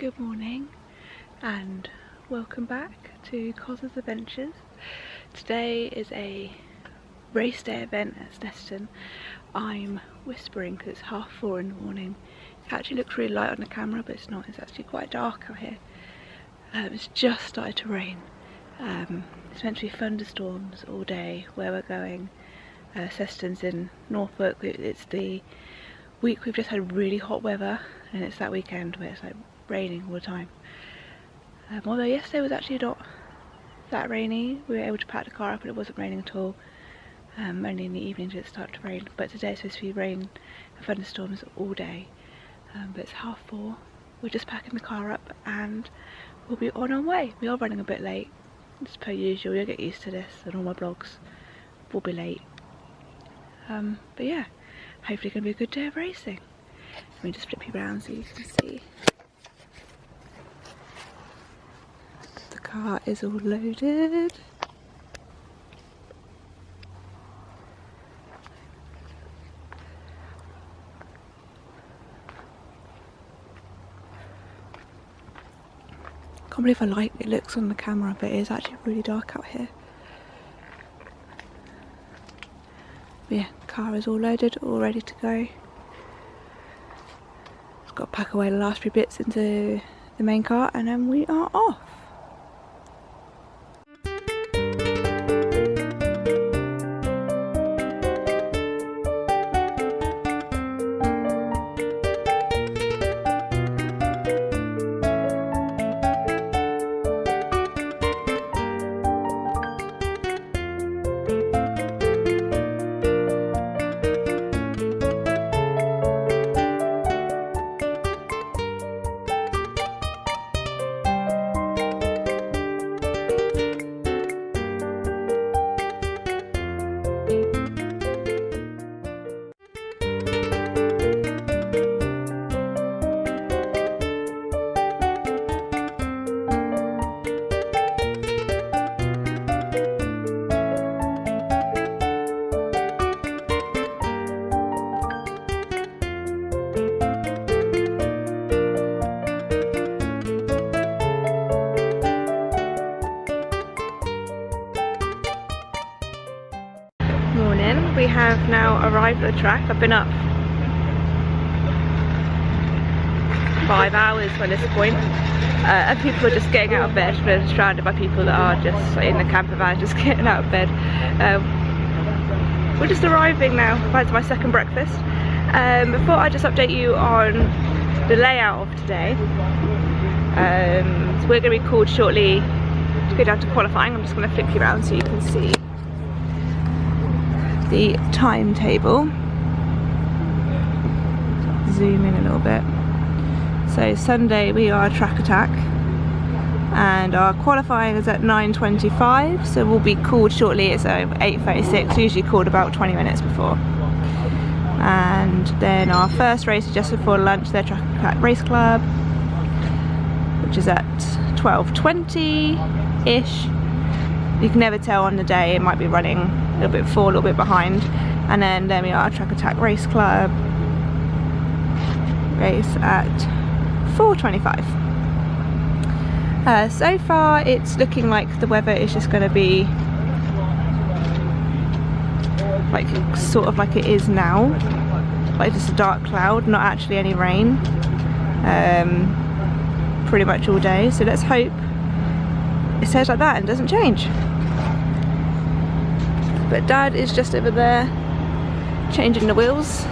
Good morning and welcome back to Cos's Adventures. Today is a race day event at Snetterton. I'm whispering because it's 4:30 in the morning. It actually looks really light on the camera, but it's not. It's actually quite dark out here. It's just started to rain. It's meant to be thunderstorms all day where we're going. Snetterton's in Norfolk. It's the week we've just had really hot weather, and it's that weekend where it's like raining all the time. Although yesterday was actually not that rainy, we were able to pack the car up and it wasn't raining at all. Only in the evening did it start to rain, but today it's supposed to be rain and thunderstorms all day. But it's 4:30, we're just packing the car up and we'll be on our way. We are running a bit late, as per usual. You'll get used to this, and all my vlogs will be late. But yeah, hopefully going to be a good day of racing. Let me just flip you around so you can see. The car is all loaded. Can't believe how light it looks on the camera, but it is actually really dark out here. But yeah, the car is all loaded, all ready to go. Just got to pack away the last few bits into the main car and then we are off. We have now arrived at the track. I've been up 5 hours by this point, and people are just getting out of bed. We're surrounded by people that are just in the camper van, just getting out of bed. We're just arriving now. I've had my second breakfast. Before I just update you on the layout of today. So we're going to be called shortly to go down to qualifying. I'm just going to flip you around so you can see the timetable. Zoom in a little bit. So Sunday we are track attack and our qualifying is at 9:25, so we'll be called shortly. It's 8:36, usually called about 20 minutes before. And then our first race is just before lunch, their track attack race club, which is at 12:20-ish. You can never tell on the day, it might be running a little bit before, a little bit behind. And then we are track attack race club race at 4:25. So far it's looking like the weather is just going to be like sort of like it is now, like just a dark cloud, not actually any rain, pretty much all day. So let's hope it stays like that and doesn't change. But Dad is just over there changing the wheels,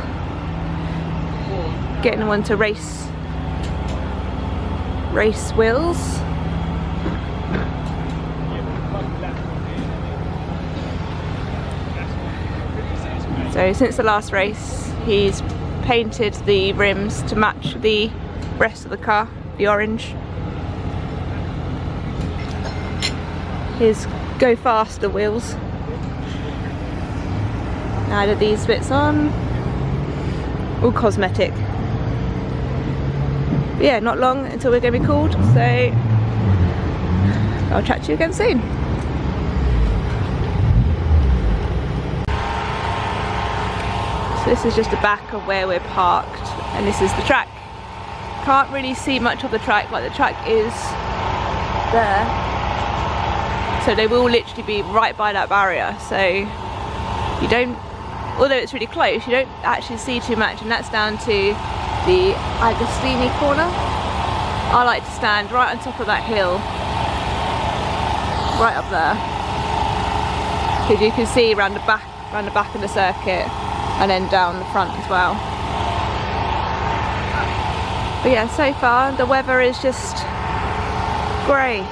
getting them onto race wheels. So since the last race he's painted the rims to match the rest of the car, the orange. His go faster wheels. Added these bits on, all cosmetic. But yeah, not long until we're going to be called, so I'll chat to you again soon. So this is just the back of where we're parked, and this is the track. can't really see much of the track, like the track is there. So they will literally be right by that barrier, so you don't, although it's really close, you don't actually see too much, and that's down to the Agostini corner. I like to stand right on top of that hill, right up there, because you can see around the back of the circuit and then down the front as well. But yeah, so far the weather is just grey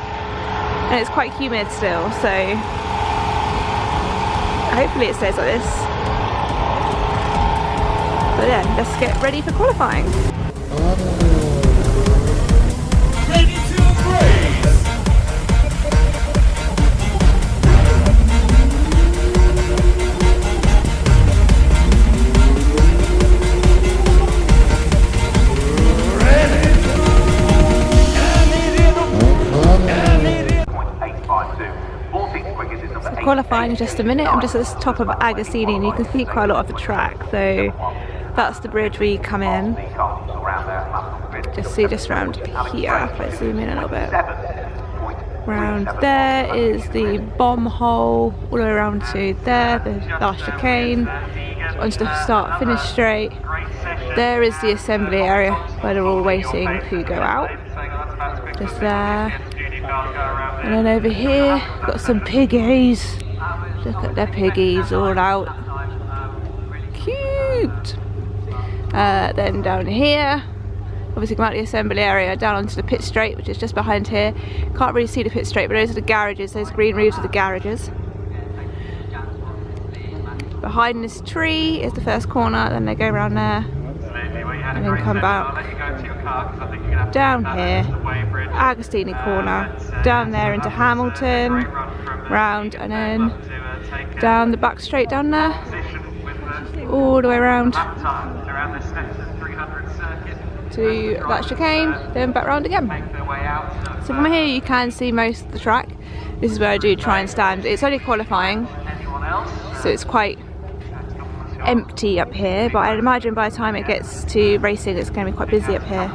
and it's quite humid still, so hopefully it stays like this. But yeah, let's get ready for qualifying. Ready to race! Qualifying in just a minute. I'm just at the top of Agostini and you can see quite a lot of the track, so that's the bridge where you come in. Just around here, if I zoom in a little bit. Round there is the bomb hole, all the way around to there, the last chicane, onto the start finish straight. There is the assembly area where they're all waiting to go out, just there. And then over here, got some piggies. Look at their piggies all out. Cute! Then down here, obviously come out the assembly area, down onto the pit straight, which is just behind here. Can't really see the pit straight, but those are the garages, those green roofs are the garages. Behind this tree is the first corner, then they go around there, and then come back down here, Agostini corner, down there into Hamilton, round, and then down the back straight down there, all the way around to that chicane, then back round again. So from here you can see most of the track. This is where I do try and stand. It's only qualifying, so it's quite empty up here, but I'd imagine by the time it gets to racing it's going to be quite busy up here.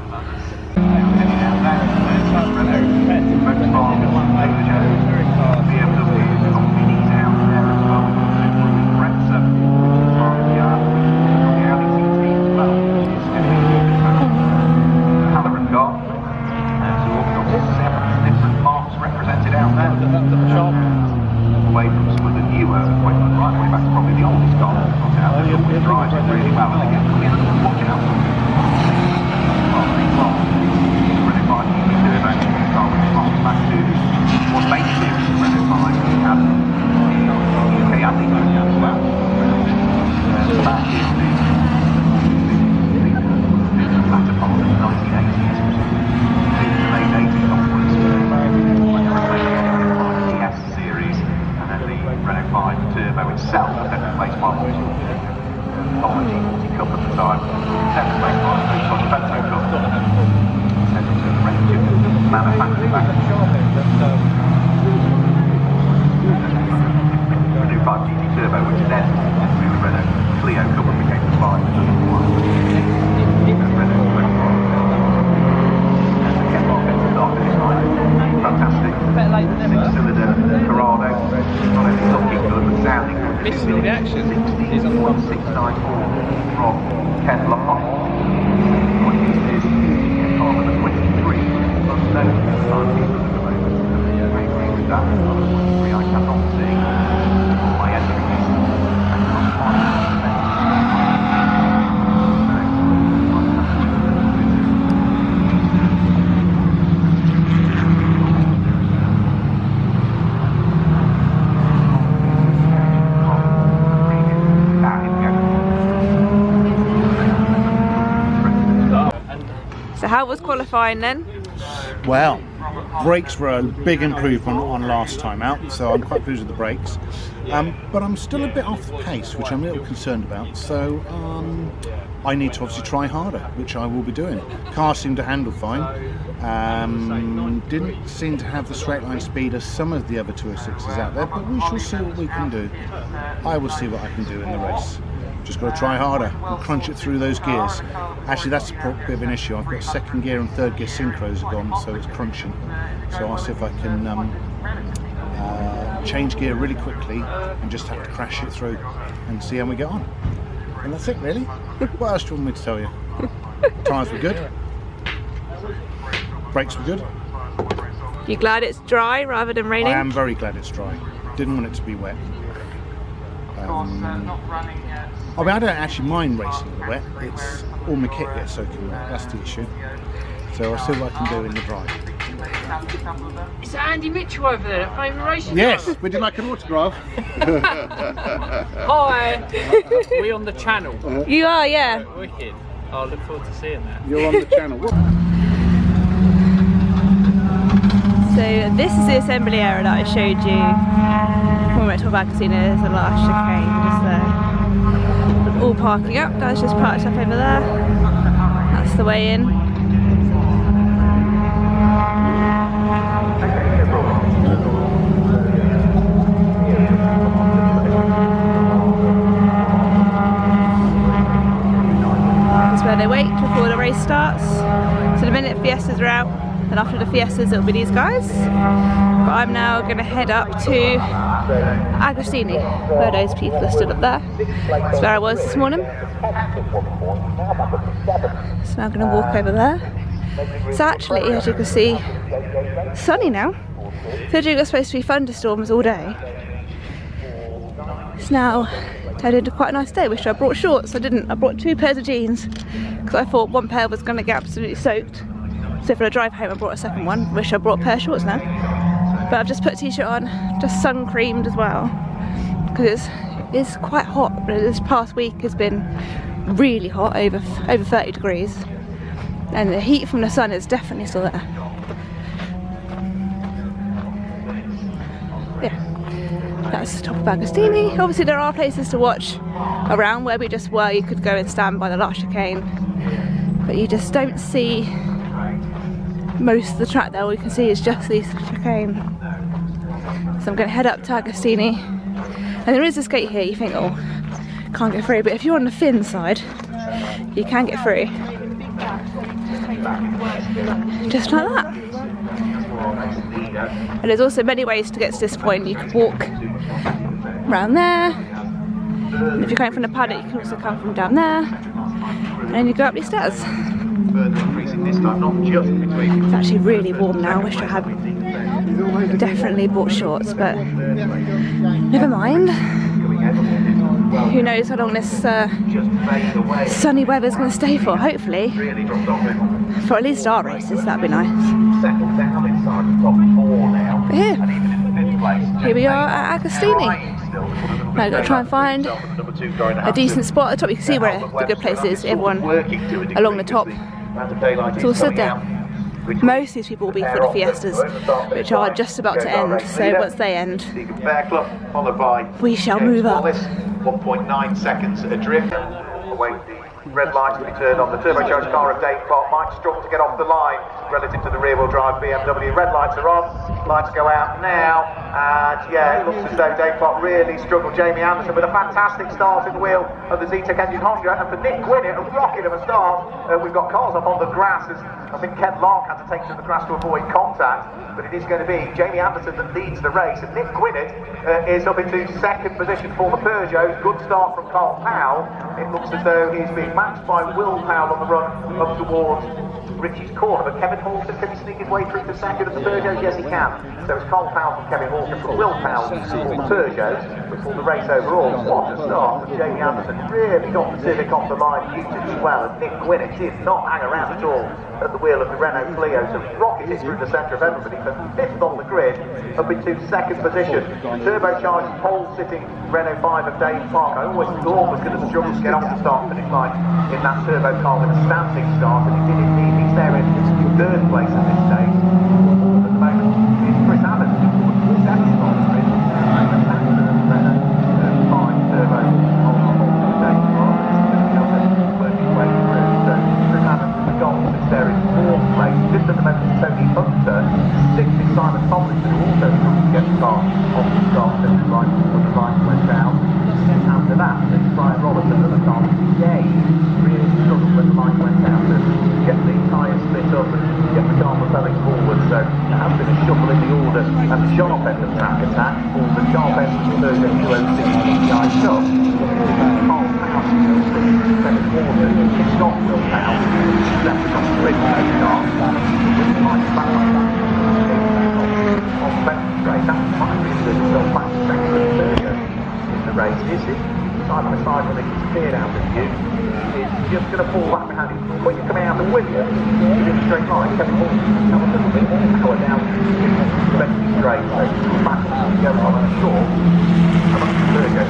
Away from some of the newer equipment, right way back to probably the oldest car. It drives really well, and again, watch out. Renault 5 turbo car, which is back to what basically Renault 5 had UK Alley going as well. So that is the latter part of the 1980s, the late 80s onwards. Renault 5 Turbo itself was then replaced by the Cup at the time, then replaced by the Vento Cup, sent into the range of manufacturing back. Renault 5 GT Turbo, which then went through the Renault Clio Cup and became the 5. Fantastic. Six-cylinder Corrado, not only looking good but sounding good. Missing all the action. 16.694 from Ken Lamont. What it is car number 23, unknown at the time. I agree with that. Number 23, I cannot see all my entries. I cannot find So how was qualifying then? Well, brakes were a big improvement on last time out, so I'm quite pleased with the brakes. But I'm still a bit off the pace, which I'm a little concerned about. So I need to obviously try harder, which I will be doing. Car seemed to handle fine. Didn't seem to have the straight line speed as some of the other 206s out there, but we shall see what we can do. I will see what I can do in the race. Just got to try harder and crunch it through those gears. Actually, that's a bit of an issue. I've got second gear and third gear synchros are gone, so it's crunching. So I'll see if I can change gear really quickly and just have to crash it through and see how we get on. And that's it, really. What else do you want me to tell you? Tyres were good. Brakes were good. You glad it's dry rather than raining? I am very glad it's dry. Didn't want it to be wet. I mean, I don't actually mind racing in the wet. It's all my kit gets soaking wet. That's the issue. So I'll see what I can do in the dry. Is that Andy Mitchell over there playing racing? Yes. Would you like an autograph? Hi. We on the channel. You are, yeah. Wicked. I look forward to seeing that. You're on the channel. So this is the assembly area that I showed you when we went to Bagacina. There's a large chicane just there. All parking up. That's just parked up over there. That's the way in. That's where they wait before the race starts. So the minute Fiestas are out, and after the Fiestas it'll be these guys. But I'm now going to head up to Agostini, where those people are stood up there. That's where I was this morning. So now I'm going to walk over there. It's actually, as you can see, sunny now. Told you it was supposed to be thunderstorms all day. It's now turned into quite a nice day. Wish I brought shorts. I didn't. I brought 2 pairs of jeans because I thought one pair was going to get absolutely soaked. So for the drive home I brought a second one. Wish I brought a pair of shorts now. But I've just put a t-shirt on, just sun creamed as well, because it's quite hot. This past week has been really hot, over 30 degrees. And the heat from the sun is definitely still there. Yeah, that's the top of Agostini. Obviously there are places to watch around where we just were. You could go and stand by the last chicane, but you just don't see most of the track there. All you can see is just these chicane. So I'm going to head up to Agostini, and there is this gate here. You think, oh, can't get through, but if you're on the Finn side you can get through, just like that. And there's also many ways to get to this point. You can walk around there, and if you're coming from the paddock you can also come from down there, and then you go up these stairs. It's actually really warm now. I wish I had definitely bought shorts, but never mind. Who knows how long this sunny weather is going to stay for. Hopefully for at least our races, that'd be nice. But here we are at Agostini. Now I've got to try and find a decent spot at the top. You can see where the good place is. Everyone along the top, it's all stood there. Most of these people will be for the Fiestas, which are just about to end, so once they end, we shall move up. 1.9 seconds adrift. Await the red lights to be turned on. The turbocharged car of Dave Clark might struggle to get off the line relative to the rear-wheel drive BMW. Red lights are on, lights go out now, and yeah, it looks as though Dave Clark really struggled. Jamie Anderson with a fantastic start in the wheel of the Z-Tech engine Honda, and for Nick Gwinnett, a rocket of a start. We've got cars up on the grass, as I think Ken Lark had to take to the grass to avoid contact, but it is going to be Jamie Anderson that leads the race, and Nick Gwinnett is up into second position for the Peugeot. Good start from Carl Powell. It looks as though he's being matched by Will Powell on the run up towards Richie's corner, but Kevin Hawkins, can he sneak his way through to second of the Peugeot? Yes, he can. So it's Carl Powell from Kevin Hawkins from Will Powell for the Peugeot, but for the race overall. What a start from Jamie Anderson. Really got the Civic off the line beautifully well, and Nick Gwinnett did not hang around at all at the wheel of the Renault Clio, so he rocketed through the centre of everybody for 5th on the grid, up into second position. Turbocharged pole-sitting Renault 5 of Dave Clark. I always thought was going to struggle to get off the start-finish line in that turbo car with a standing start, and he did indeed. He's there in 3rd place at this stage. At the moment, it's Chris Abbott, 7th on the grid. Renault 5 turbo on Dave Clark. Working his way through. So Chris Abbott with the goal is there in 4th place. 5th at the moment is Tony Hunter. 6th is Simon Tomlinson, who also struggled to get the car off the start finish line before the line went down. After that, Brian Robertson and the car really struggled when the light went out to get the tyres split up and get the car propelling forward. So there has been a shuffle in the order at the sharp end of track attack, or the sharp end of the Peugeot 206 GTI Sub. Carl Powell still sitting in second quarter. It's not Will Powell, who's left on the grid with those cars. With light back on Benton straight, that's quite really still back to second and third in the race. Is it side by side when they disappeared out of view? Is just going to fall back behind him. When you're coming out of Williams, in a straight line, Kevin Horton have a little bit more power down to Benton straight. So back going on a short, amongst the Peugeot.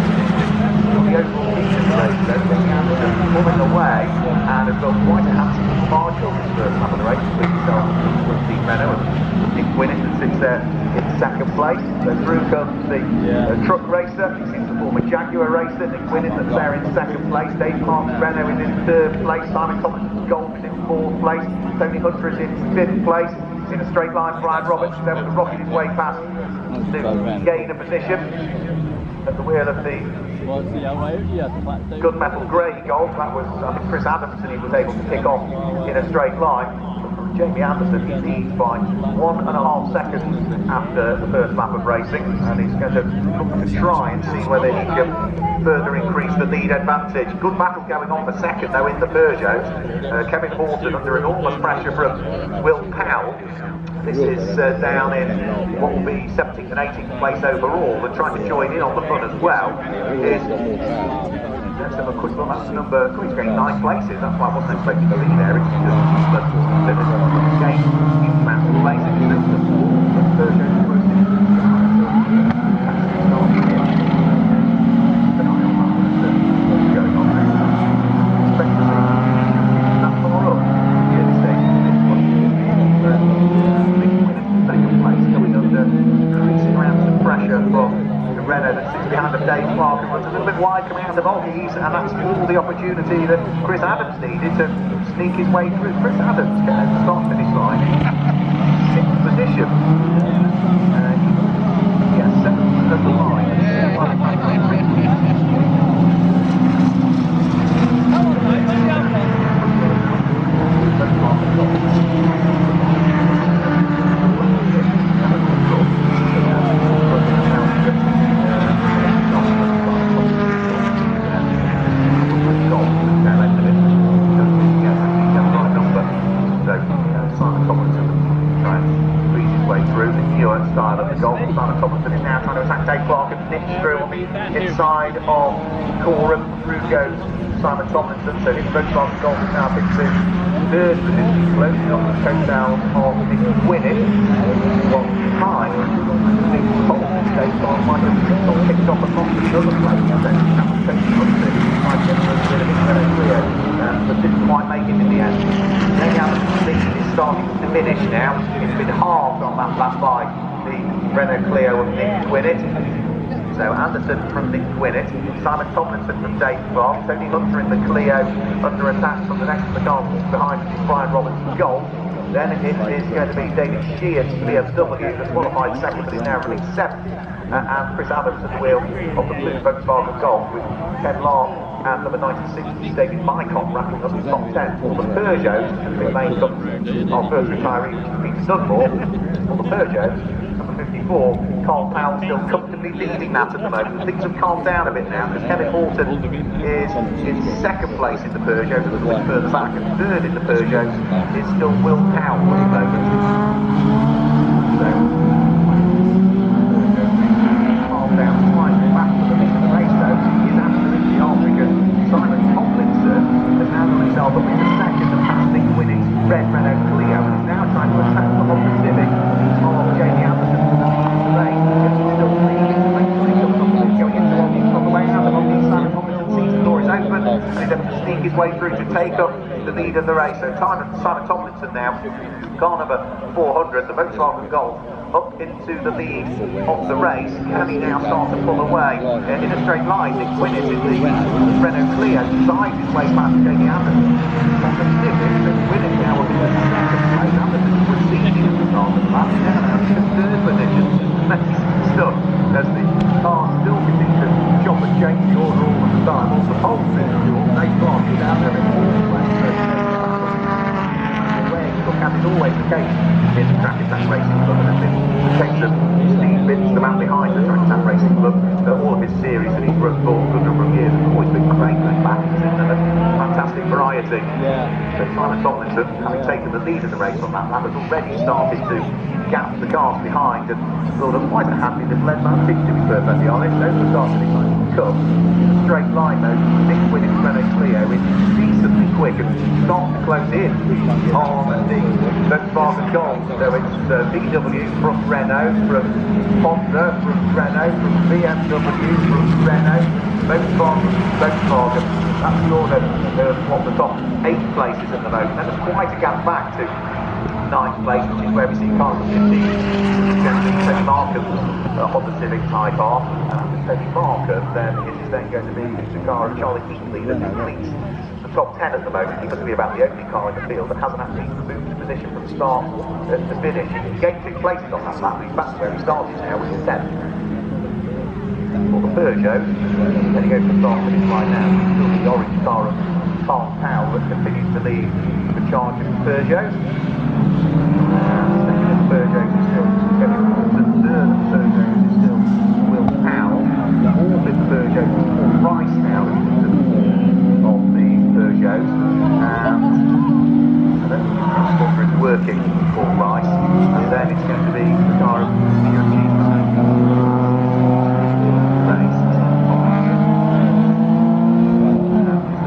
The overall lead in the race, though, Jamie Anderson pulling away and has got quite a handsome margin on this first lap of the race between himself and Team Renault and Nick Winnett, that sits there in second place. So through comes the truck racer, he seems to form a Jaguar racer. Nick Winnett that's there in second place. Dave Clark's Renault is in third place. Simon Thompson's Golf is in fourth place. Tony Hunter is in fifth place. In a straight line, Brian Roberts there with a rocket his way past to gain a position at the wheel of the gunmetal grey Golf. That was, I think, Chris Adamson. He was able to kick off in a straight line. Jamie Anderson, he leads by 1.5 seconds after the first lap of racing, and he's going to look to try and see whether he can further increase the lead advantage. Good battle going on for second, though, in the Peugeot. Kevin Horton under enormous pressure from Will Powell. This is down in what will be 17th and 18th place overall, and trying to join in on the fun as well is, let's have a quick look, that's number, he's going 9 places, that's why I wasn't expecting to be there, it's just that there's gained huge amounts of places, the Peugeot Dave Clark, who was a little bit wide coming out of Oggies, and that's all the opportunity that Chris Adams needed to sneak his way through. Chris Adams getting the start finish line, 6th position. Yeah, 7th at the line. Style of the Golf. Simon Thompson is now trying to attack Dave Clark and nick through on the inside of Coram. Through goes Simon Tomlinson, so his Volkswagen Golf is now picked to third position, closing on the coattails of Nick Winnett. Well, behind Nick Colton, Dave Clark might have picked off across the other place, and then that was taken up to by Jennifer with a bit of a clear, but didn't quite make it in the end. Jamie Anderson's lead is starting to diminish now. It's been halved on that lap by the Renault Clio of Nick Winnett. So Anderson from Nick Winnett, Simon Tomlinson from Dave Clark, Tony Hunter in the Clio under attack from the next of the cars behind, which is Brian Robertson's Golf. Then it is going to be David Shears from the BMW, who's qualified second but is now released 7th, and Chris Adams at the wheel of the blue Volkswagen Golf, with Ken Lark and number 96, David Mycott wrapping up the top 10. For the Peugeot, the main company, our first retiree, which is Peter Dunmore. For the Peugeot, number 54, Carl Powell still comfortably leading that at the moment. Things have calmed down a bit now, because Kevin Horton is in second place in the Peugeot, a little bit further back, and third in the Peugeot is still Will Powell at the moment. So, calmed down slightly back to the lead of the race, though. He's absolutely on, because Simon Tomlinson has now got himself up in the second and past Nick Winnett's red Renault Clio, and is now trying to attack the Honda Civic of Jamie Anderson for the lead of the race. He's still leading, going into Oggies on the way out of Oggies. Simon Tomlinson sees the door is open, and he's able to sneak his way through to take up the lead of the race. So Simon Tomlinson now, car number 400, the Volkswagen Golf, up into the lead of the race. Can he now start to pull away in a straight line? Nick Winnett in the Renault Clio decides his way past Jamie Anderson on the Civic. Winnett now up in the second place. Anderson was leading at the start of the lap, now in third position. Stuck as the car still continues to chop and change the order all of the time. Also Trackattack Racing Club, and has been the case of Steve Binns, the man behind the Trackattack Racing Club. All of his series that he's run for a good number of years have always been great. The backings in them, a fantastic variety. So Simon Tomlinson, having taken the lead in the race on that lap, has already started to gap the cars behind and build up quite a happy little advantage, to be perfectly honest. Over the start of the Cup, straight line though, Nick Winnings Renault Clio is decently quick and starts to close in on the Volkswagen Golf. So it's VW from Renault, from Honda, from Renault, from BMW, from Renault, Volkswagen. That's the order of the top 8 places at the moment. And there's quite a gap back to 9th place, which is where we see cars of 15. It's going to be Tony Markham on the Civic Type R. And after Tony Markham, then it is then going to be the car of Charlie Heatley that completes the top 10 at the moment. He must be about the only car in the field that hasn't actually moved position from start to finish. He gained 2 places on that lap. He's back to where he started now, which is 10th. For the Peugeot, then he goes to the start finish line now. It's still the orange car of Carl Powell that continues to lead the charge of Peugeot. Second of Peugeot is still Kevin Walton. Third of Peugeot is still Will Powell. Fourth in Peugeot is Paul Rice now, of the Peugeots. And I don't think the transponder is working, Paul Rice. And then it's going to be the car of Eugene.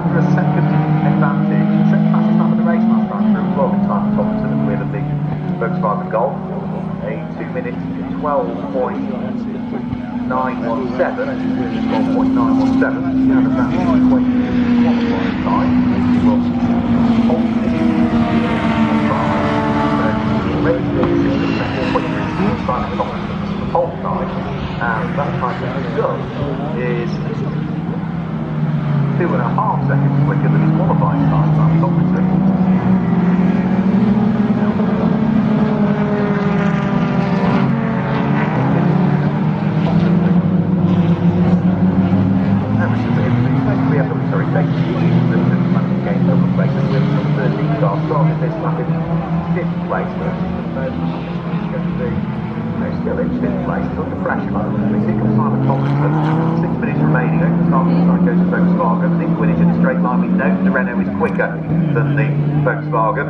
A second advantage, second fastest lap of the race last time through Logan Simon Tomlinson at the wheel of the Volkswagen Golf, a 2 minutes 12.917, 12.917, and that's the qualifying time. It was pole position race day 6 Simon Tomlinson, the pole time, and that time that he's done is 2.5 seconds quicker than his qualifying time, Simon Tomlinson. Started this lap in 5th place, but it's going to be still in 5th place. It's under pressure. We see Simon Tomlinson, 6 minutes remaining. Over the start of the side goes to Volkswagen. Nick Winnings in a straight line. We know the Renault is quicker than the Volkswagen.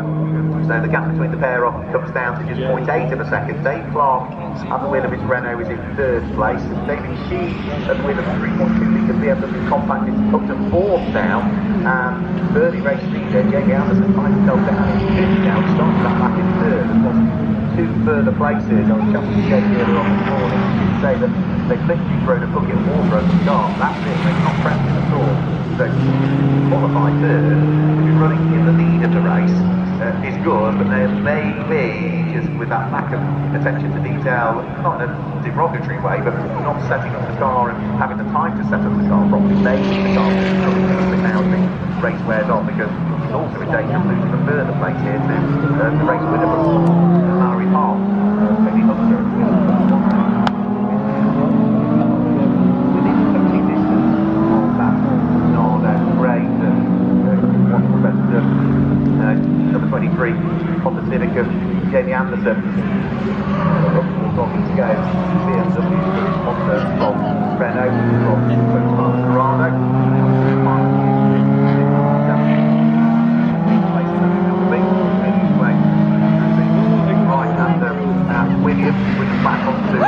So the gap between the pair often comes down to just 0.8 of a second. Dave Clark at the wheel of his Renault is in 3rd place. David Shee at the wheel of 3.2 litre BMW Compact is up to 4th now. And Bernie race leader Jamie Anderson finds himself down in 5th now. He started that back in 3rd and was 2 further places. I was chatting to Jamie earlier on this morning to say that they've literally thrown a bucket of water over the start. That's it, they're not pressing at all. So qualified 3rd, to be running in the lead of the race is good, but there may be, just with that lack of attention to detail, not in a derogatory way, but not setting up the car and having the time to set up the car properly, maybe the car is struggling a little bit now as the race wears on, because it's also in danger of losing a further place here to the race winner from Larry Hart, maybe Hunter. Within touching distance of that Nardo great wants to prevent number 23 on the Civic of Jamie Anderson. Talking to go BMW from Honda, from Renault, from Volkswagen Corrado. Right-hander and Williams with the back onto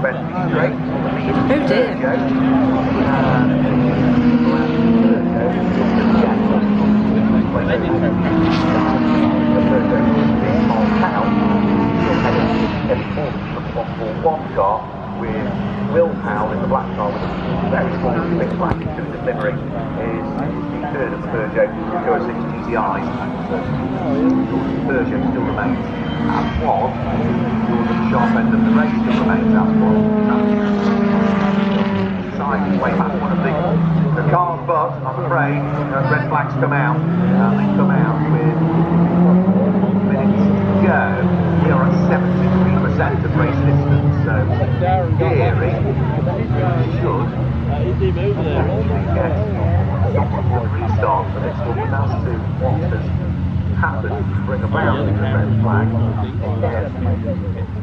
Bentley straight. Oh dear. One car with Will Powell in the black car with a very small bit black to the livery is the 3rd of the Peugeot 206 GTIs. Peugeot still remains as was. Yours at the sharp end of the race still remains as was. Deciding way back one of the cars, but I'm afraid red flags come out, and they come out with 1 minute to go. We are at 73% of race distance, so theory should get a restart for this one, but that's to what has happened to bring about the red flag scared me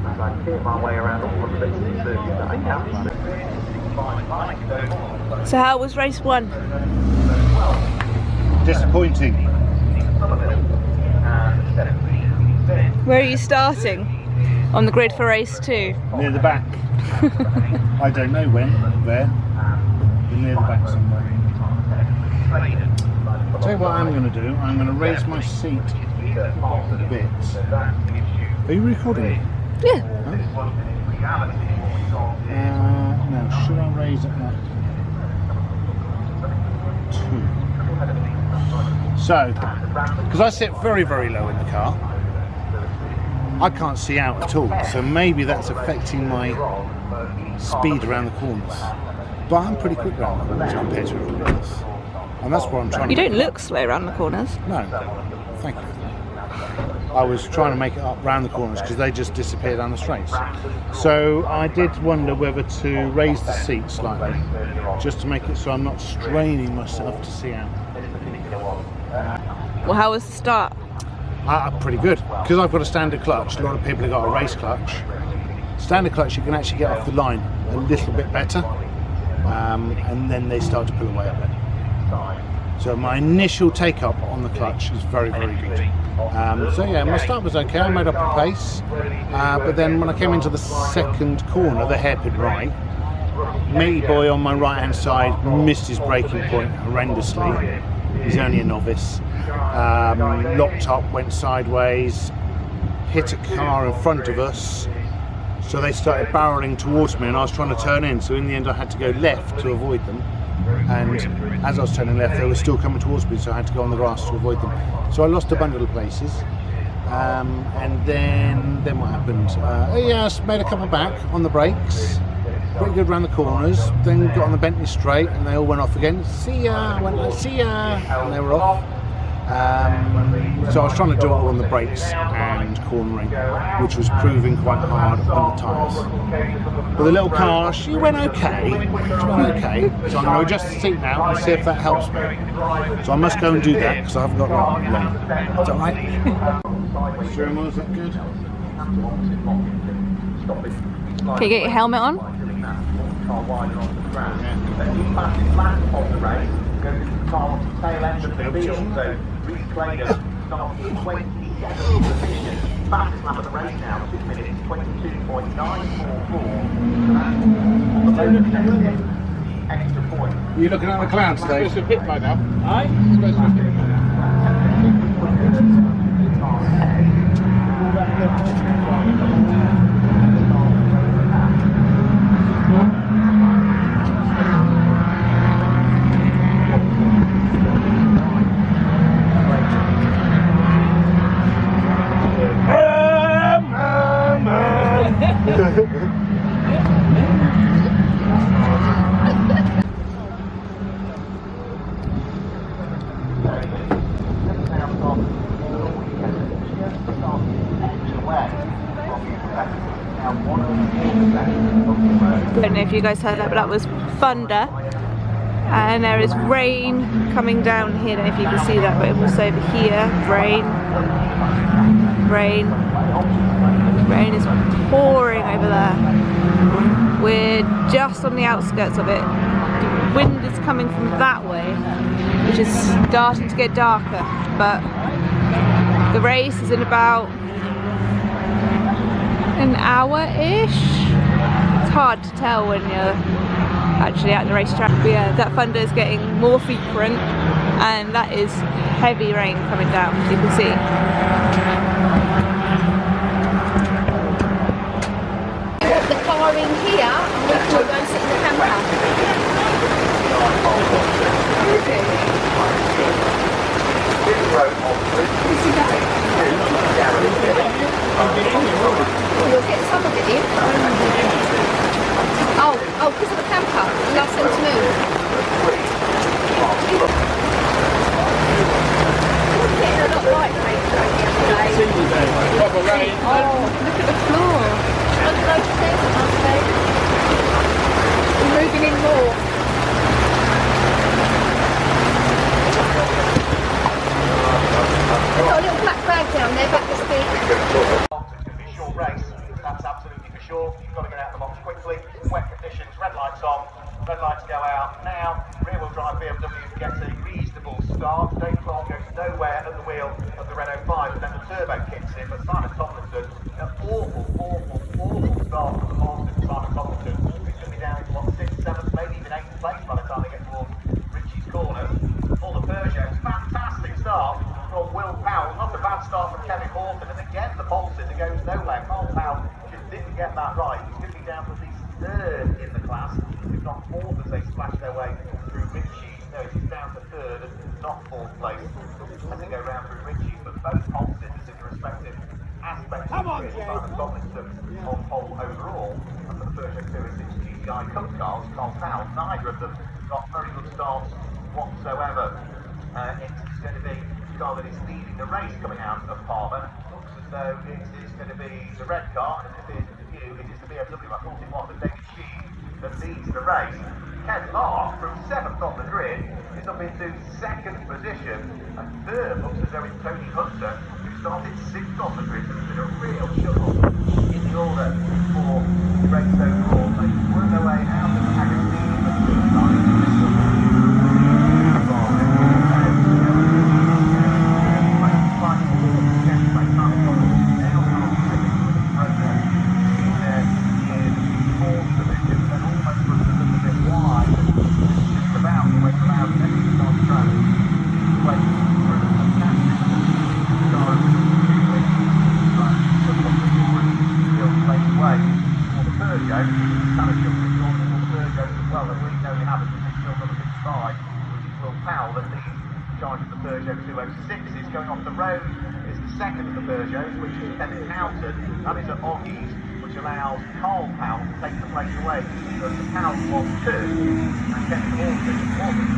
as I peer my way around all of the bits and pieces that I captured. So how was race 1? Disappointing. Where are you starting on the grid for race 2? Near the back. I don't know when, where. But near the back somewhere. I'll tell you what I'm going to do. I'm going to raise my seat a bit. Are you recording? Yeah. Now, should I raise it at 2? So, because I sit very, very low in the car, I can't see out at all. So maybe that's affecting my speed around the corners. But I'm pretty quick around the corners compared to everybody else. And that's what I'm trying You to don't look slow around the corners. No, thank you. I was trying to make it up round the corners because they just disappear down the straights. So I did wonder whether to raise the seat slightly, just to make it so I'm not straining myself to see out. Well, how was the start? Pretty good, because I've got a standard clutch. A lot of people have got a race clutch. Standard clutch, you can actually get off the line a little bit better, and then they start to pull away a bit. So my initial take up on the clutch is very, very good. So yeah, my start was okay. I made up a pace, but then when I came into the second corner, the hairpin right, meaty boy on my right hand side missed his braking point horrendously. He's only a novice. Locked up, went sideways, hit a car in front of us. So they started barreling towards me and I was trying to turn in. So in the end I had to go left to avoid them. And as I was turning left, they were still coming towards me, so I had to go on the grass to avoid them. So I lost a bundle of places. And then what happened? Yeah, I made a couple back on the brakes. Pretty good around the corners. Then got on the Bentley straight and they all went off again. See ya! I went like, see ya! And they were off. So I was trying to do it all on the brakes and cornering, which was proving quite hard on the tyres. But the little car, she went okay. So I'm going to adjust the seat now and see if that helps me. So I must go and do that because I haven't got long. Is that right? Steering wheel, is that good? Can you get your helmet on? Fastest lap of the race now, 2 minutes 22.944. Extra point. You looking at the clouds today? Supposed to have hit by now. Aye? I don't know if you guys heard that, but that was thunder. And there is rain coming down here. I don't know if you can see that, but also over here, rain. Rain is pouring over there. We're just on the outskirts of it. The wind is coming from that way, which is starting to get darker. But the race is in about an hour-ish. It's hard to tell when you're actually at the racetrack. But yeah, that thunder is getting more frequent and that is heavy rain coming down, as you can see. Put the car in here and we can go and sit in the camper. You'll get some of it in. Oh, because of the camper. You asked them to move. We're getting a lot light rain today. Oh, look at the floor. We're moving in more. We've got a little short, you've got to get out of the box quickly. Wet conditions, red lights on, red lights go out. Now, rear-wheel drive BMW gets a reasonable start. Dave Clark goes nowhere at the wheel of the Renault 5, and then the turbo kicks in. But Simon Tomlinson, an awful start from the Monster for Simon Tomlinson. He's going to be down into what, 6th, 7th, maybe even 8th place by the time they get towards Ritchie's corner. For the Peugeot, fantastic start from Will Powell. Not a bad start from Kevin Horton, and again the pole sitter goes nowhere. Carl Powell just didn't get that right. He's going to be down to at least 3rd in the class, if not 4th, as they splash their way through Ritchie's. No, he's down to 3rd and not 4th place as they go round through Ritchie's. But both pole sitters in the respective aspects of the grid. Simon Tomlinson on pole overall, and for the Peugeot 206 GTI Cup cars, Carl Powell, neither of them got very good starts whatsoever. It's going to be the car that is leading the race coming out of Palmer. Looks as though it is going to be the red car, and it appears to you it is the BMW. I thought it was the David Sheed that leads the race. Ken Lark from 7th on the grid is up into 2nd position, and 3rd looks as though it's Tony Hunter, who started 6th on the grid. There's been a real shuffle in the order for the race overall. They work their way out of the Agostini for the first time. Going off the road is the second of the Peugeots, which is Kevin Houghton. That is at Oggies, which allows Carl Powell to take the place away from the Powell 1-2, and Kevin Horton was second.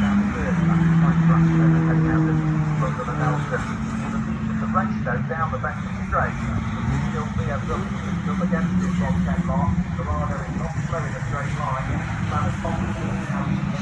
Down the third, that's quite drastic over Kevin Houghton from the Nelson. The race though down the Bentley straight, which is still BMW up against it from Ken Lark. Dorado is not slow in a straight line. Simon Tomlinson now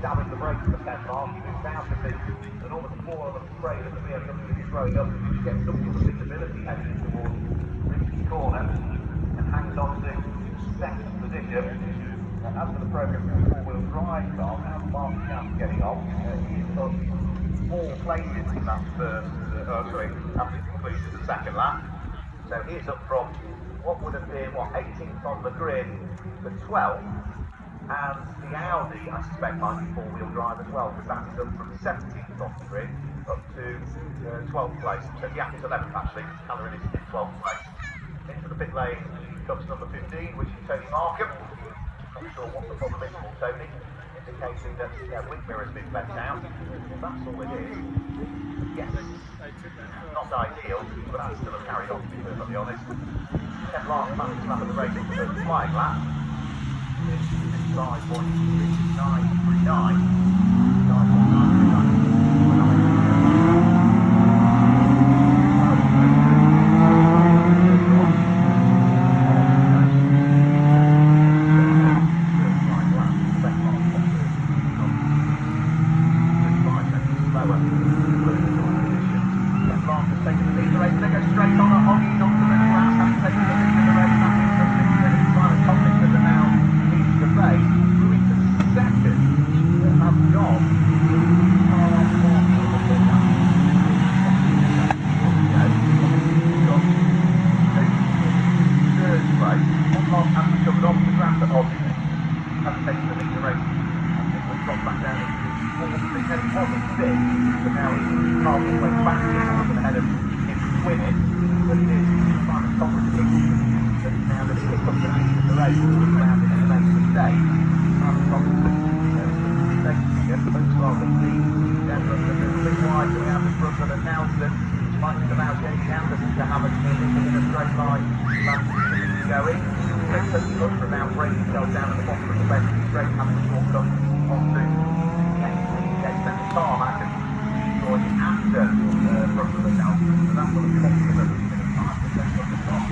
dabbing the brakes at the Ken Lark. He moves out of it, and almost 4 of them spray that the BMW is throwing up, which gets some sort of visibility heading towards Ritchie's corner, and hangs on to 2nd position. As for the progress of the 4-wheel drive car, how's Mark Champ getting on? He is up 4 places in that first, after the completion of the second lap. So he is up from what would have been, 18th on the grid to 12th. And the Audi, I suspect, might be 4-wheel drive as well, because that is up from 17th off the grid up to 12th place. So the Gap is 11th actually, because Callum is in 12th place. Into the pit lane comes number 15, which is Tony Markham. Not sure what the problem is for Tony, indicating that wind mirror has been left out. That's all it is. Yes, not ideal, but that's still a carry on, to be perfectly honest. Ken Lark managed to lap at the race on the first flying lap. 5.6939. allow Jamie Anderson to have a in a straight line going. So he looks for now, breaks himself down at the bottom of the bench, straight having a short cut onto the tarmac and join after from the south. So that's what the confidence in 5% of the top.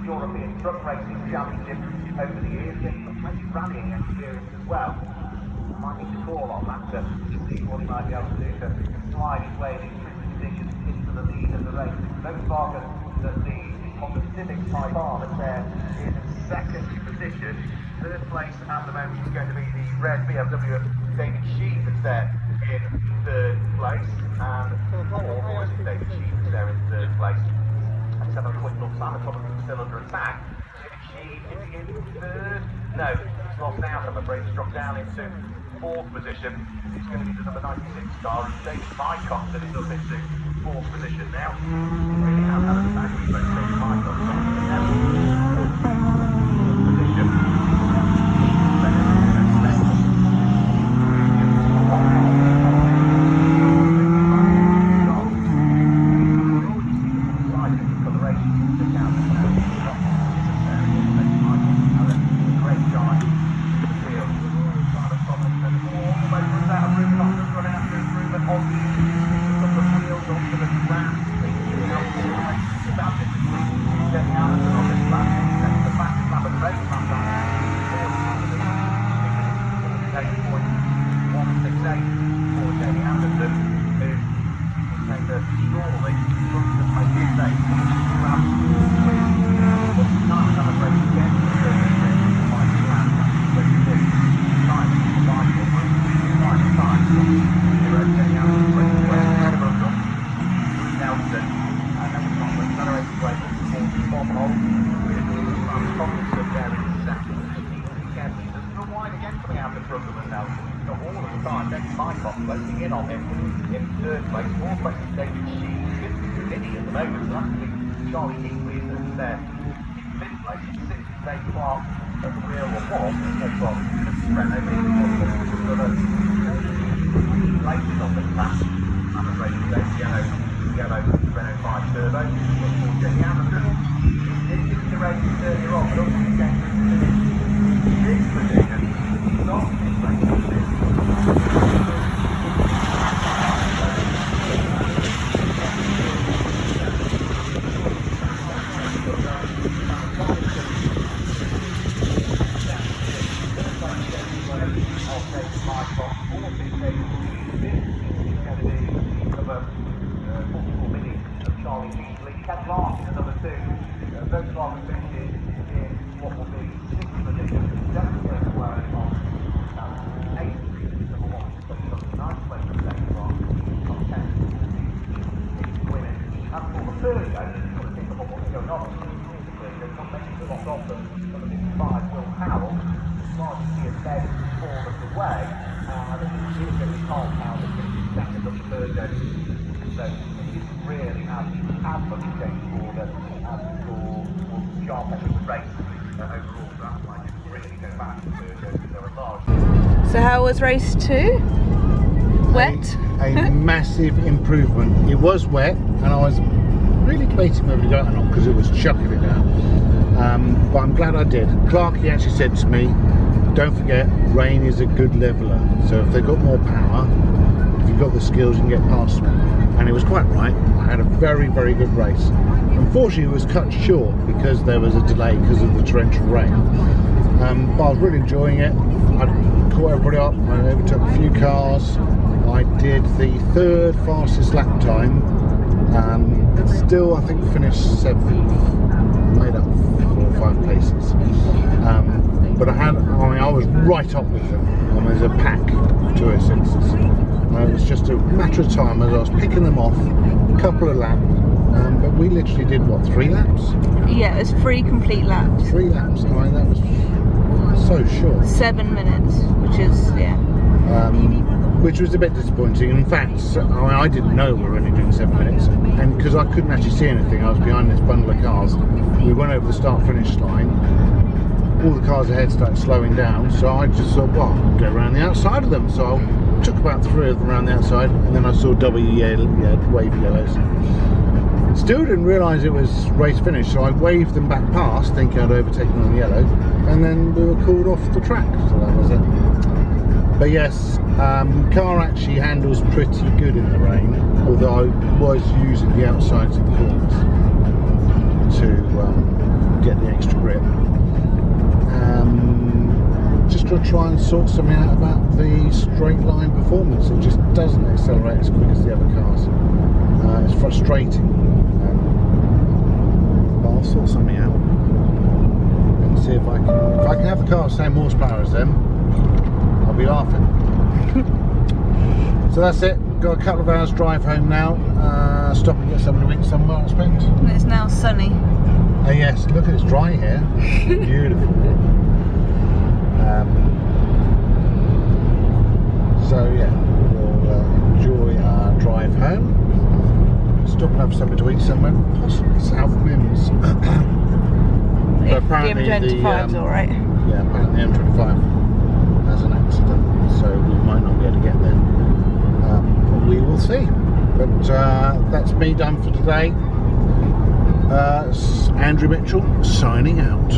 European Truck Racing Championship over the years, getting some plenty of rallying experience as well. Might need to call on that to see what he might be able to do to slide his way in tricky conditions into the lead of the race. Don't forget that the Honda Civic Type R that's there in second position. Third place at the moment is going to be the red BMW of David Sheep that's there in third place. And or is it David Sheep that's there in third place? Let's have a quick look. Simon Thomas is still under attack. Sheep is in third. No, he's lost out. I'm afraid he's dropped down into fourth position. It's going to be the number 96 car, and David Mycock that is up into fourth position now. Really has had a back with David Mycock position. So how was race 2? Wet? A massive improvement. It was wet and I was really debating whether to go or not because it was chucking it down. But I'm glad I did. Clarky actually said to me, don't forget, rain is a good leveller. So if they've got more power, if you've got the skills, you can get past me. And it was quite right. I had a very, very good race. Unfortunately, it was cut short because there was a delay because of the torrential rain. But I was really enjoying it. I caught everybody up. I overtook a few cars. I did the third fastest lap time. Still, I think, finished 7th. Made up 4 or 5 places. was right up with them. There's a pack of 206s. And it was just a matter of time as I was picking them off, a couple of laps. But we literally did what, 3 laps? Yeah, it was 3 complete laps. 3 laps. I mean, that was so short. 7 minutes, which is, yeah. Which was a bit disappointing. In fact, I didn't know we were only doing 7 minutes, and because I couldn't actually see anything, I was behind this bundle of cars. We went over the start-finish line. All the cars ahead started slowing down, so I just thought, well, I'll go around the outside of them. So I took about 3 of them around the outside, and then I saw wavy yellows. Still didn't realise it was race finish, so I waved them back past, thinking I'd overtaken them on yellow, and then we were called off the track. So that was it. But yes, car actually handles pretty good in the rain, although I was using the outsides of the corners to get the extra grip. Just to try and sort something out about the straight line performance. It just doesn't accelerate as quick as the other cars. It's frustrating. But I'll sort something out and see if I can have a car with the same horsepower as them. I'll be laughing. So that's it. Got a couple of hours drive home now. Stop and get something to eat somewhere, I expect. And it's now sunny. Oh yes, look at it's dry here. Beautiful. So yeah, we'll enjoy our drive home. Stop and have something to eat somewhere, possibly South Mims. But apparently the M25's alright. Yeah, apparently the M25 has an accident, so we might not be able to get there. But we will see. But that's me done for today. Andrew Mitchell signing out.